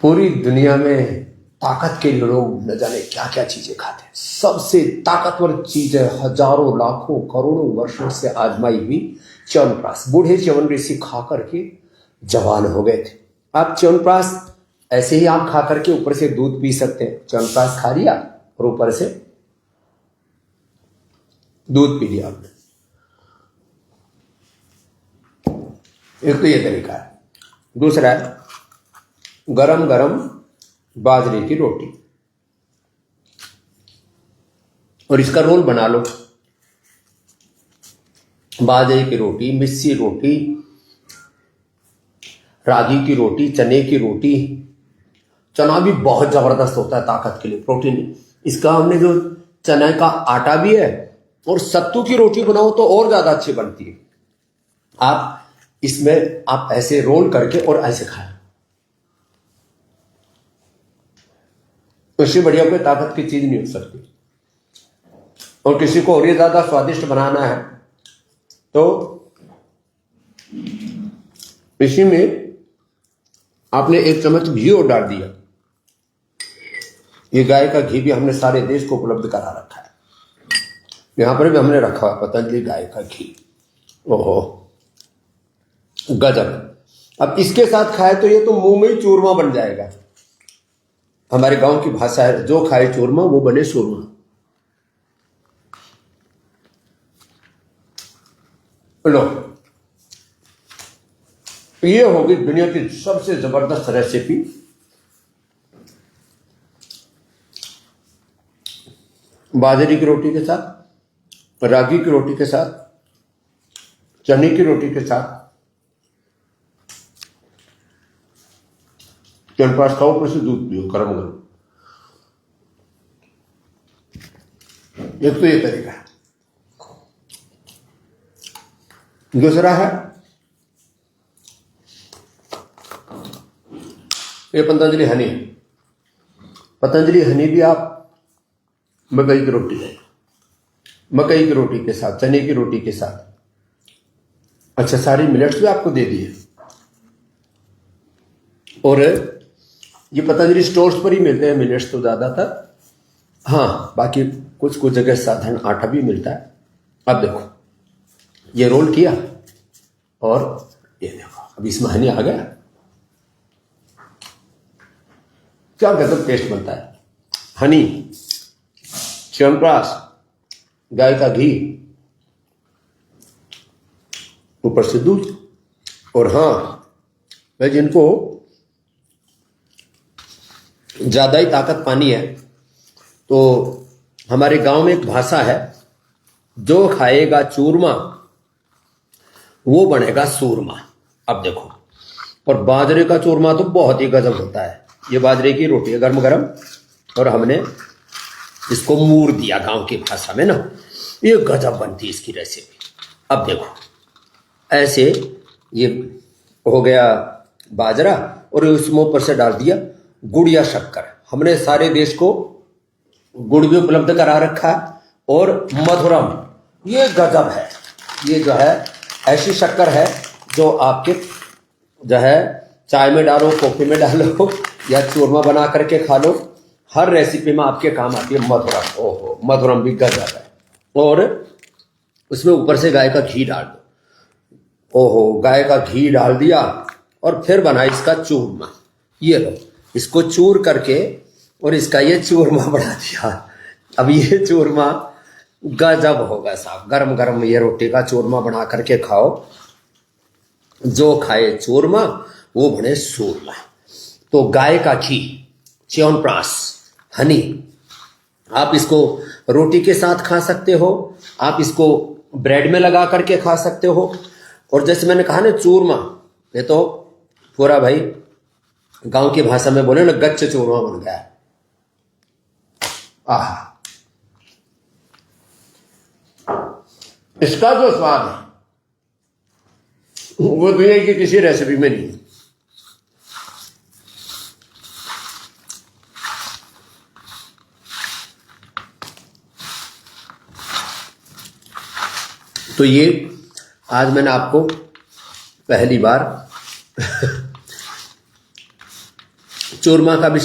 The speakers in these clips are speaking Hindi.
पूरी दुनिया में ताकत के लिए लोग न जाने क्या क्या चीजें खाते हैं। सबसे ताकतवर चीज है, हजारों लाखों करोड़ों वर्षों से आजमाई हुई च्यवनप्राश। बूढ़े च्यवन ऋषि खा करके जवान हो गए थे। आप च्यवनप्राश ऐसे ही आप खा करके ऊपर से दूध पी सकते हैं। च्यवनप्राश खा लिया और ऊपर से दूध पी लिया आपने। एक तो ये तरीका है। दूसरा है गरम गरम बाजरे की रोटी, और इसका रोल बना लो। बाजरे की रोटी, मिस्सी रोटी, रागी की रोटी, चने की रोटी। चना भी बहुत जबरदस्त होता है ताकत के लिए, प्रोटीन। इसका हमने जो चने का आटा भी है, और सत्तू की रोटी बनाओ तो और ज्यादा अच्छी बनती है। आप इसमें आप ऐसे रोल करके और ऐसे खाएं, उससे बढ़िया कोई ताकत की चीज नहीं हो सकती। और किसी को और ये ज्यादा स्वादिष्ट बनाना है तो इसी में आपने 1 चम्मच घी और डाल दिया। ये गाय का घी भी हमने सारे देश को उपलब्ध करा रखा है। यहां पर भी हमने रखा है पतंजलि गाय का घी। ओहो गजब। अब इसके साथ खाए तो ये तो मुंह में ही चूरमा बन जाएगा। हमारे गांव की भाषा है, जो खाए चूरमा वो बने सूरमा। लो, ये होगी दुनिया की सबसे जबरदस्त रेसिपी। बाजरे की रोटी के साथ, रागी की रोटी के साथ, चने की रोटी के साथ च्यवनप्राश खाओ, ऊपर से दूध पियो गरम गरम। एक तो ये तरीका है। दूसरा है ये पतंजलि हनी। पतंजलि हनी भी आप मकई की रोटी है, मकई की रोटी के साथ, चने की रोटी के साथ। अच्छा, सारी मिलेट्स भी आपको दे दिए। और ये पतंजलि स्टोर्स पर ही मिलते हैं मिलेट्स तो ज्यादातर। हाँ, बाकी कुछ कुछ जगह साधारण आटा भी मिलता है। अब देखो, ये रोल किया और ये देखो, अब इसमें हनी आ गया। क्या गजब टेस्ट बनता है। हनी, च्यवनप्राश, गाय का घी, ऊपर से दूध। और हाँ, मैं जिनको ज्यादा ही ताकत पानी है तो हमारे गांव में एक भाषा है, जो खाएगा चूरमा वो बनेगा सूरमा। अब देखो, और बाजरे का चूरमा तो बहुत ही गजब होता है। ये बाजरे की रोटी है गर्म गरम, और हमने इसको मूर दिया गांव की भाषा में ना। ये गजब बनती है इसकी रेसिपी। अब देखो, ऐसे ये हो गया बाजरा, और उसमें ऊपर से डाल दिया गुड़ या शक्कर। हमने सारे देश को गुड़ भी उपलब्ध करा रखा है, और मधुरम। ये गजब है। ये जो है ऐसी शक्कर है जो आपके जो है चाय में डालो, कॉफी में डालो, या चूरमा बना करके खा लो, हर रेसिपी में आपके काम आती है मधुरम। ओहो, मधुरम भी गजब है। और उसमें ऊपर से गाय का घी डाल दो। ओहो, गाय का घी डाल दिया, और फिर बना इसका चूरमा। ये लो, इसको चूर करके और इसका ये चूरमा बना दिया। अब ये चूरमा गजब होगा साहब। गरम गरम ये रोटी का चूरमा बना करके खाओ। जो खाए चूरमा वो बने सूरमा। तो गाय का घी, च्यवनप्राश, हनी, आप इसको रोटी के साथ खा सकते हो, आप इसको ब्रेड में लगा करके खा सकते हो। और जैसे मैंने कहा ना चूरमा, ये तो पूरा भाई गांव की भाषा में बोले ना, गच्च चूरमा बन गया है। आहा, इसका जो स्वाद है वो दुनिया की किसी रेसिपी में नहीं है। तो ये आज मैंने आपको पहली बार चूरमा का भी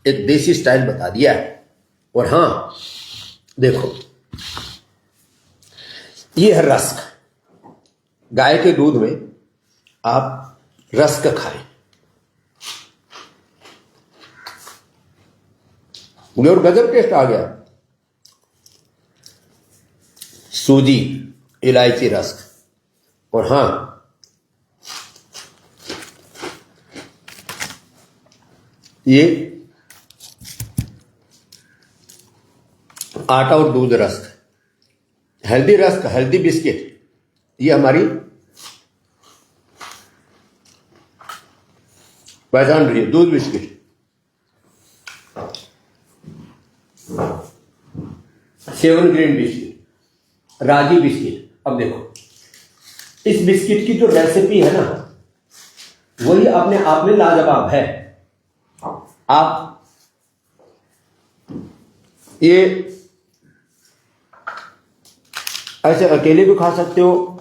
एक देसी स्टाइल बता दिया है। और हाँ देखो, ये है रस्क। गाय के दूध में आप रस्क खाएं और गजब टेस्ट आ गया। सूजी, इलायची रस्क। और हाँ, ये आटा और दूध rusk, healthy rusk, healthy biscuit. ये हमारी पहचान रही है, दूध बिस्किट। सेवन ग्रेन बिस्किट, रागी बिस्किट। अब देखो, इस बिस्किट की जो रेसिपी है ना, वही अपने आप में लाजवाब है। आप ये ऐसे अकेले भी खा सकते हो,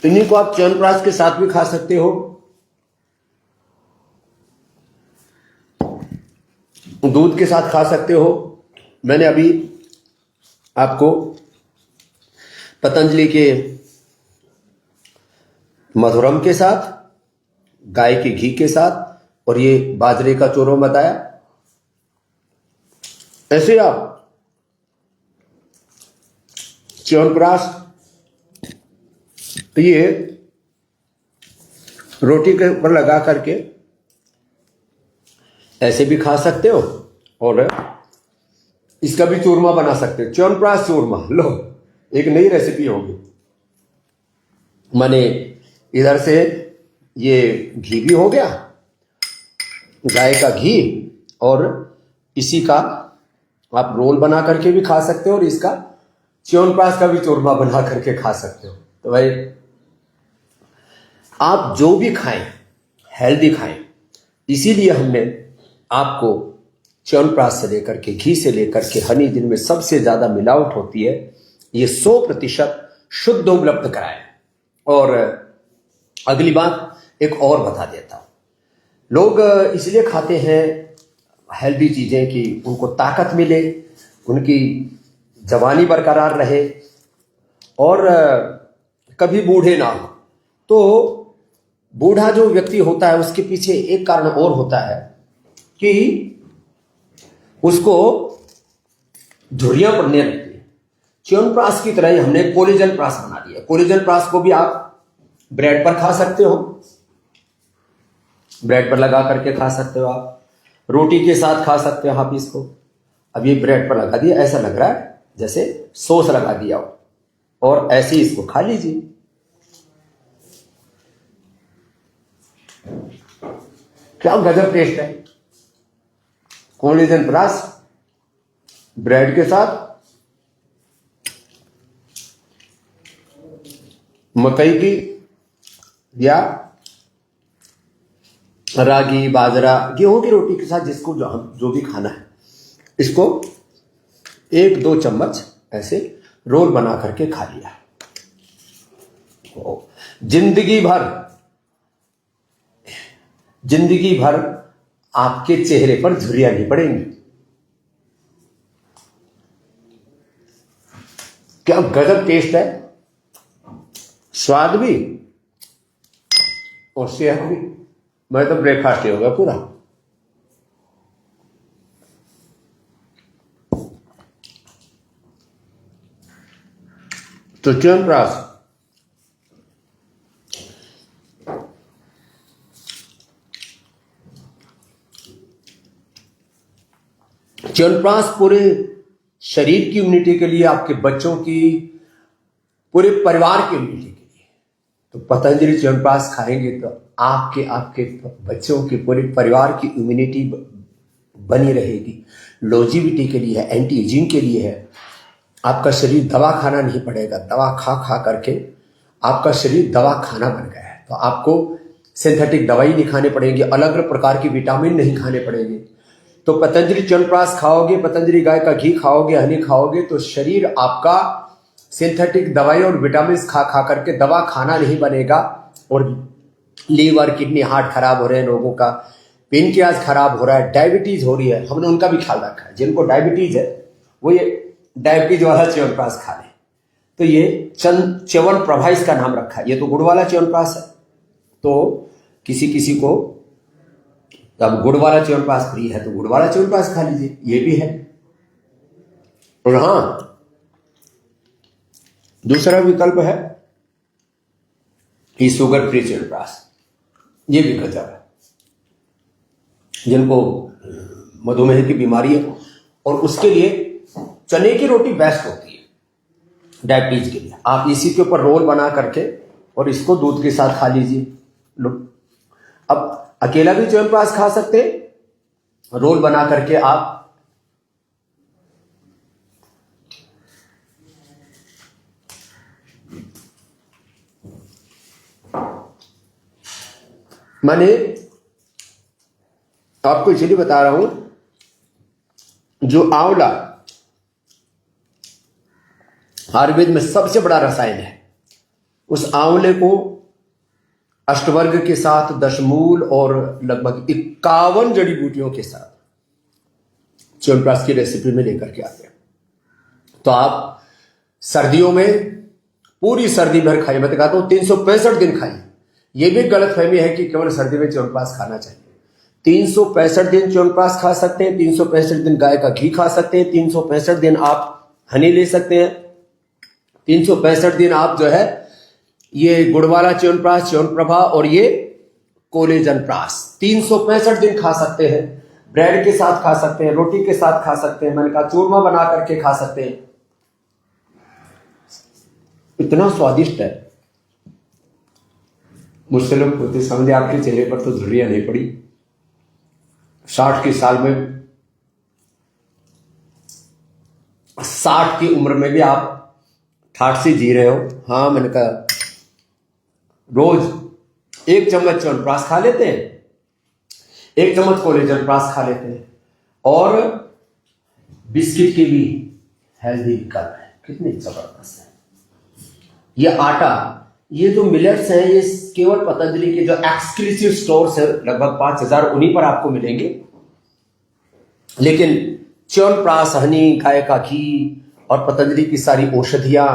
इन्हीं को आप च्यवनप्राश के साथ भी खा सकते हो, दूध के साथ खा सकते हो। मैंने अभी आपको पतंजलि के मधुरम के साथ, गाय के घी के साथ और ये बाजरे का चूरमा बताया। ऐसे आप च्यवनप्राश ये रोटी के ऊपर लगा करके ऐसे भी खा सकते हो और इसका भी चूरमा बना सकते हो। च्यवनप्राश चूरमा, लो एक नई रेसिपी होगी। माने इधर से ये घी भी हो गया, गाय का घी, और इसी का आप रोल बना करके भी खा सकते हो और इसका च्यवनप्राश का भी चूरमा बना करके खा सकते हो। तो भाई आप जो भी खाएं हेल्दी खाएं, इसीलिए हमने आपको च्यवनप्राश से लेकर के, घी से लेकर के हनी, जिनमें सबसे ज्यादा मिलावट होती है, ये 100% शुद्ध उपलब्ध कराया। और अगली बात एक और बता देता हूं, लोग इसलिए खाते हैं हेल्दी चीजें कि उनको ताकत मिले, उनकी जवानी बरकरार रहे और कभी बूढ़े ना हो। तो बूढ़ा जो व्यक्ति होता है उसके पीछे एक कारण और होता है कि उसको झुर्रियां पड़ने लगती है। च्यवनप्राश की तरह ही हमने कोलेजन प्राश बना दिया। कोलेजन प्राश को भी आप ब्रेड पर खा सकते हो, ब्रेड पर लगा करके खा सकते हो, आप रोटी के साथ खा सकते हो आप इसको। अब ये ब्रेड पर लगा दिया, ऐसा लग रहा है जैसे सॉस लगा दिया हो, और ऐसे ही इसको खा लीजिए। क्या गजब टेस्ट है। कोलेजन प्राश ब्रेड के साथ, मकई की या रागी, बाजरा, गेहूं की रोटी के साथ, जिसको जो भी खाना है, इसको 1-2 चम्मच ऐसे रोल बना करके खा लिया। जिंदगी भर आपके चेहरे पर झुर्रियां नहीं पड़ेंगी। क्या गजब टेस्ट है, स्वाद भी और सेहत भी। मैं तो ब्रेकफास्ट ही होगा पूरा। तो च्यवनप्राश पूरे शरीर की इम्यूनिटी के लिए, आपके बच्चों की, पूरे परिवार की इम्यूनिटी के लिए। तो पतंजलि च्यवनप्राश खाएंगे तो आपके बच्चों के, पूरे परिवार की इम्यूनिटी बनी रहेगी। लॉन्जेविटी के लिए है, एंटी एजिंग के लिए है। आपका शरीर दवा खाना नहीं पड़ेगा। दवा खा खा करके आपका शरीर दवा खाना बन गया है। तो आपको सिंथेटिक दवाई नहीं खाने पड़ेंगे, अलग अलग प्रकार की विटामिन नहीं खाने पड़ेंगे। तो पतंजलि च्यवनप्राश खाओगे, पतंजलि गाय का घी खाओगे, हनी खाओगे, तो शरीर आपका सिंथेटिक दवाई और विटामिन खा खा करके दवा खाना नहीं बनेगा। और लीवर, किडनी, हार्ट खराब हो रहे हैं लोगों का, पेनक्रियाज खराब हो रहा है, डायबिटीज हो रही है, हमने उनका भी ख्याल रखा है। जिनको डायबिटीज है वो ये डायबिटीज वाला च्यवनप्राश खा लें। तो ये च्यवनप्रभा इसका नाम रखा है। ये तो गुड़ वाला च्यवनप्राश है, तो किसी किसी को अब गुड़ वाला च्यवनप्राश प्रिय है तो गुड़ वाला च्यवनप्राश खा लीजिए, ये भी है। और हाँ, दूसरा विकल्प है कि शुगर फ्री च्यवनप्राश, ये भी गजब है। जिनको मधुमेह की बीमारी है और उसके लिए चने की रोटी बेस्ट होती है डायबिटीज के लिए। आप इसी के ऊपर रोल बना करके और इसको दूध के साथ खा लीजिए। लो, अब अकेला भी च्यवनप्राश खा सकते हैं, रोल बना करके आप मैंने आपको इसलिए बता रहा हूं, जो आंवला आयुर्वेद में सबसे बड़ा रसायन है, उस आंवले को अष्टवर्ग के साथ, दशमूल और लगभग 51 जड़ी बूटियों के साथ च्यवनप्राश की रेसिपी में लेकर के आते हैं। तो आप सर्दियों में पूरी सर्दी भर खाइए। मैं तो कहता हूं 365 दिन खाइए। यह भी गलतफहमी है कि केवल सर्दी में च्यवनप्राश खाना चाहिए। 365 दिन च्यवनप्राश खा सकते हैं, 365 दिन गाय का घी खा सकते हैं, 365 दिन आप हनी ले सकते हैं, 365 दिन आप जो है ये गुड़ वाला च्यवनप्राश, च्यवनप्रभा और ये कोलेजन प्राश 365 दिन खा सकते हैं। ब्रेड के साथ खा सकते हैं, रोटी के साथ खा सकते हैं, मैंने कहा चूरमा बना करके खा सकते हैं। इतना स्वादिष्ट है, मुझसे लोग पूछते समझे आपके चेहरे पर तो झुर्रियां नहीं पड़ी। 60 की साल में, 60 की उम्र में भी आप ठाठ से जी रहे हो। हाँ, मैंने कहा रोज 1 चम्मच च्यवनप्राश खा लेते हैं, 1 चम्मच कोलेजन प्राश खा लेते हैं, और बिस्किट के भी हेल्दी विकल्प है। कितने जबरदस्त है ये आटा। ये जो मिलेट्स हैं ये केवल पतंजलि के जो एक्सक्लूसिव स्टोर्स है, लगभग 5000 उन्हीं पर आपको मिलेंगे। लेकिन च्यवनप्राश, हनी, गाय का घी और पतंजलि की सारी औषधियां,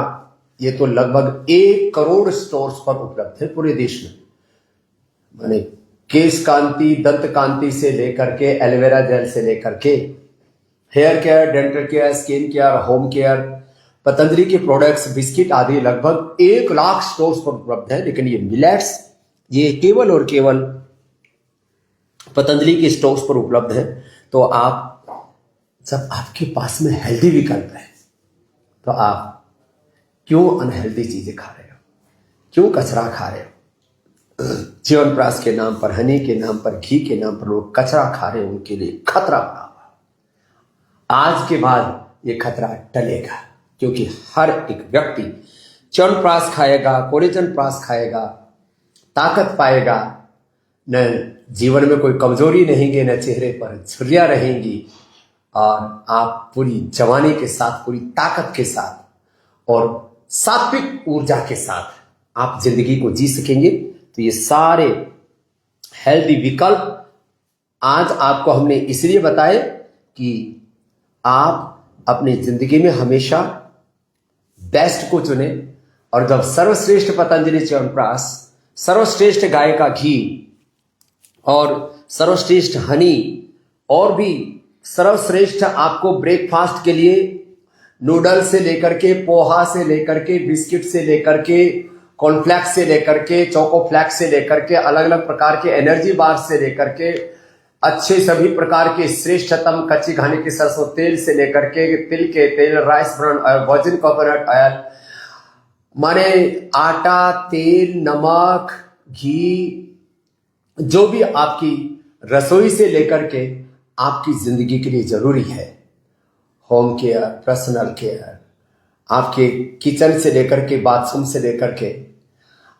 ये तो लगभग 1 करोड़ स्टोर्स पर उपलब्ध है पूरे देश में। माने केश कांति, दंत कांति से लेकर के एलोवेरा जेल से लेकर के hair care, dental care, skin care, home care, Patanjali के प्रोडक्ट्स, बिस्किट आदि लगभग 1 लाख स्टोर्स पर उपलब्ध है। लेकिन ये मिलेट्स ये केवल और केवल पतंजलि के स्टोर्स पर उपलब्ध है। तो आप, जब आपके पास में हेल्दी विकल्प है तो आप क्यों अनहेल्दी चीजें खा रहे हो, क्यों कचरा खा रहे हो? च्यवनप्राश के नाम पर, हनी के नाम पर, घी के नाम पर लोग कचरा खा रहे हैं, उनके लिए खतरा बना हुआ। आज के बाद ये खतरा टलेगा, क्योंकि हर एक व्यक्ति च्यवनप्राश खाएगा, कोलेजन प्राश खाएगा, ताकत पाएगा, न जीवन में कोई कमजोरी रहेंगी, न चेहरे पर झुर्रियां रहेंगी, और आप पूरी जवानी के साथ, पूरी ताकत के साथ और सात्विक ऊर्जा के साथ आप जिंदगी को जी सकेंगे। तो ये सारे हेल्दी विकल्प आज आपको हमने इसलिए बताए कि आप अपनी जिंदगी में हमेशा बेस्ट को चुने। और जब सर्वश्रेष्ठ पतंजलि च्यवनप्राश, सर्वश्रेष्ठ गाय का घी और सर्वश्रेष्ठ हनी और भी सर्वश्रेष्ठ आपको ब्रेकफास्ट के लिए नूडल्स से लेकर के, पोहा से लेकर के, बिस्किट से लेकर के, कॉर्नफ्लेक्स से लेकर के, चोकोफ्लेक्स से लेकर के, अलग अलग प्रकार के एनर्जी बार से लेकर के, अच्छे सभी प्रकार के श्रेष्ठतम कच्ची घानी के सरसों तेल से लेकर के, तिल के तेल, rice bran oil, virgin coconut oil, माने आटा, तेल, नमक, घी, जो भी आपकी रसोई से लेकर के आपकी जिंदगी के लिए जरूरी है, होम केयर, पर्सनल केयर, आपके किचन से लेकर के, बाथरूम से लेकर के,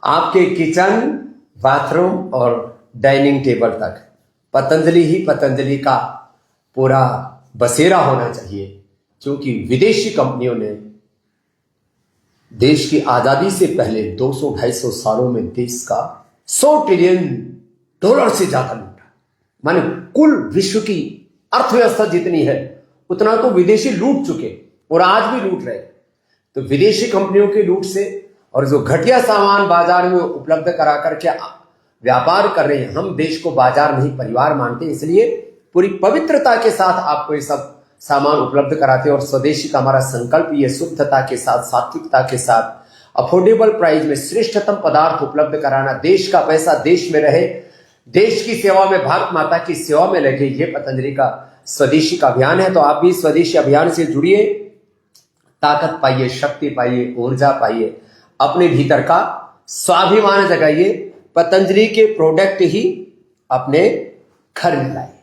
आपके किचन, बाथरूम और डाइनिंग टेबल तक पतंजलि ही पतंजलि का पूरा बसेरा होना चाहिए। क्योंकि विदेशी कंपनियों ने देश की आजादी से पहले 200-250 सालों में देश का $100 ट्रिलियन से ज्यादा लूटा। माने कुल विश्व की अर्थव्यवस्था जितनी है उतना तो विदेशी लूट चुके और आज भी लूट रहे। तो विदेशी कंपनियों की लूट से और जो घटिया सामान बाजार में उपलब्ध करा करके व्यापार कर रहे हैं, हम देश को बाजार नहीं परिवार मानते, इसलिए पूरी पवित्रता के साथ आपको ये सब सामान उपलब्ध कराते हैं। और स्वदेशी का हमारा संकल्प ये शुद्धता के साथ, सात्विकता के साथ, अफोर्डेबल प्राइस में श्रेष्ठतम पदार्थ उपलब्ध कराना, देश का पैसा देश में रहे, देश की सेवा में, भारत माता की सेवा में लगे, ये पतंजलि का स्वदेशी का अभियान है। तो आप भी स्वदेशी अभियान से जुड़िए, ताकत पाइए, शक्ति पाइए, ऊर्जा पाइए, अपने भीतर का स्वाभिमान जगाइए, पतंजलि के प्रोडक्ट ही अपने घर में लाइए।